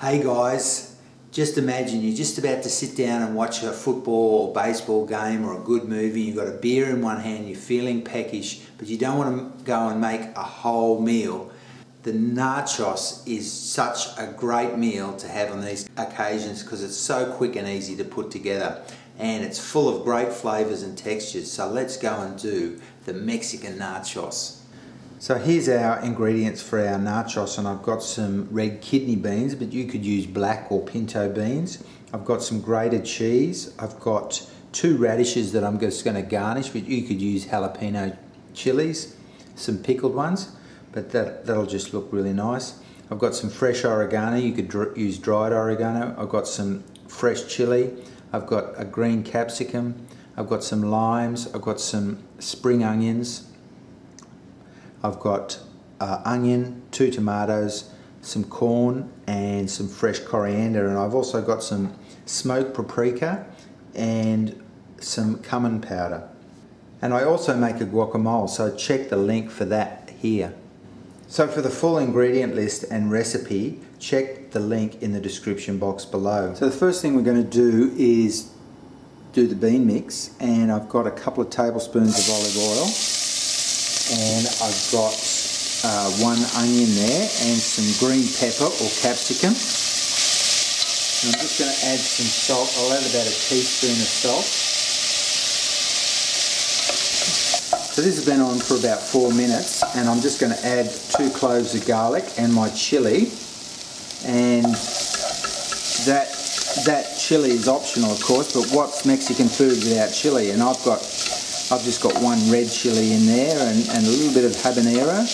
Hey guys, just imagine you're just about to sit down and watch a football or baseball game or a good movie. You've got a beer in one hand, you're feeling peckish, but you don't want to go and make a whole meal. The nachos is such a great meal to have on these occasions because it's so quick and easy to put together, and it's full of great flavors and textures. So let's go and do the Mexican nachos. So here's our ingredients for our nachos, and I've got some red kidney beans, but you could use black or pinto beans. I've got some grated cheese. I've got 2 radishes that I'm just going to garnish, but you could use jalapeno chilies, some pickled ones, but that'll just look really nice. I've got some fresh oregano. You could use dried oregano. I've got some fresh chili. I've got a green capsicum. I've got some limes. I've got some spring onions. I've got onion, 2 tomatoes, some corn and some fresh coriander, and I've also got some smoked paprika and some cumin powder. And I also make a guacamole, so check the link for that here. So for the full ingredient list and recipe, check the link in the description box below. So the first thing we're going to do is do the bean mix, and I've got a couple of tablespoons of olive oil. And I've got 1 onion there and some green pepper or capsicum. And I'm just going to add some salt. I'll add about a teaspoon of salt. So this has been on for about 4 minutes, and I'm just going to add 2 cloves of garlic and my chili. And that chili is optional, of course, but what's Mexican food without chili? And I've just got 1 red chili in there and a little bit of habanero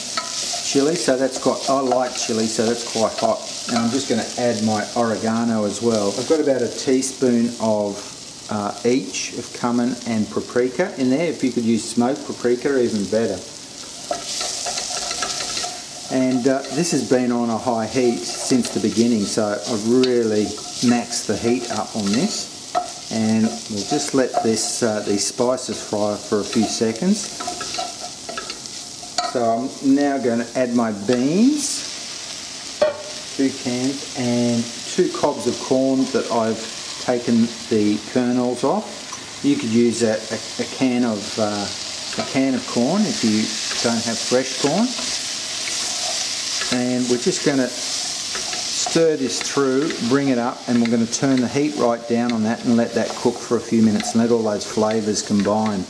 chili, so I like chili, so that's quite hot. And I'm just going to add my oregano as well. I've got about a teaspoon of each of cumin and paprika in there. If you could use smoked paprika, even better. And this has been on a high heat since the beginning, so I've really maxed the heat up on this. And we'll just let these spices fry for a few seconds. So I'm now going to add my beans, 2 cans, and 2 cobs of corn that I've taken the kernels off. You could use a can of corn if you don't have fresh corn. And we're just going to stir this through, bring it up, and we're going to turn the heat right down on that and let that cook for a few minutes and let all those flavours combine.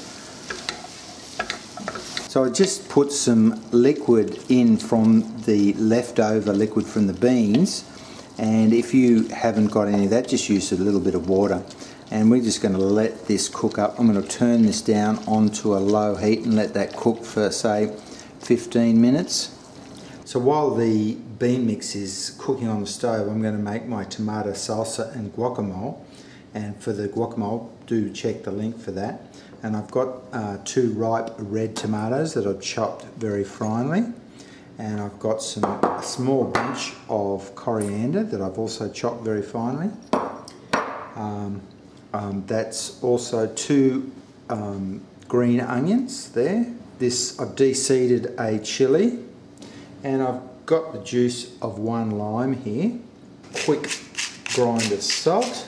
So I just put some liquid in from the leftover liquid from the beans, and if you haven't got any of that, just use a little bit of water. And we're just going to let this cook up. I'm going to turn this down onto a low heat and let that cook for, say, 15 minutes. So while the bean mix is cooking on the stove, I'm going to make my tomato salsa and guacamole. And for the guacamole, do check the link for that. And I've got 2 ripe red tomatoes that I've chopped very finely. And I've got a small bunch of coriander that I've also chopped very finely. That's also 2 green onions there. I've de-seeded a chili. And I've got the juice of 1 lime here, quick grind of salt,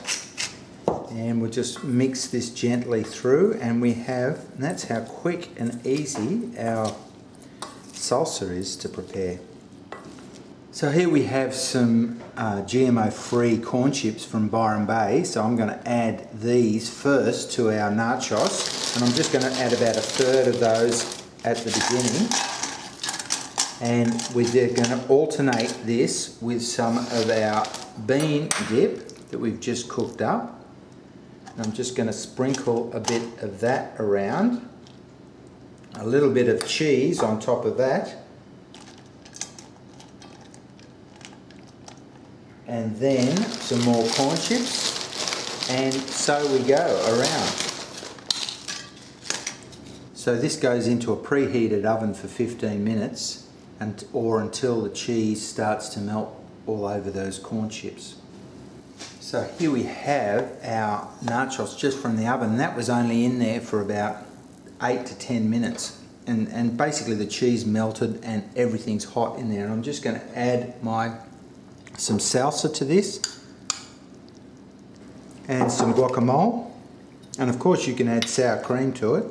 and we'll just mix this gently through, and that's how quick and easy our salsa is to prepare. So here we have some GMO-free corn chips from Byron Bay, so I'm going to add these first to our nachos, and I'm just going to add about 1/3 of those at the beginning. And we're going to alternate this with some of our bean dip that we've just cooked up. And I'm just going to sprinkle a bit of that around. A little bit of cheese on top of that. And then some more corn chips. And so we go around. So this goes into a preheated oven for 15 minutes. Or until the cheese starts to melt all over those corn chips. So here we have our nachos just from the oven. That was only in there for about 8 to 10 minutes. And basically the cheese melted and everything's hot in there. And I'm just going to add my some salsa to this, and some guacamole, and of course you can add sour cream to it.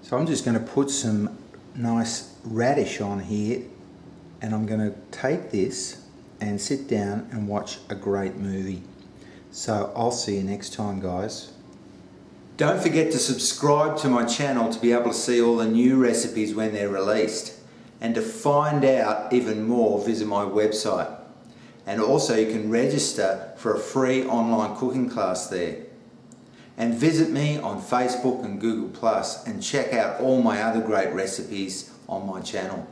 So I'm just going to put some nice radish on here, and I'm going to take this and sit down and watch a great movie. So I'll see you next time, guys. Don't forget to subscribe to my channel to be able to see all the new recipes when they're released. And to find out even more, visit my website. And also you can register for a free online cooking class there. And visit me on Facebook and Google+, and check out all my other great recipes on my channel.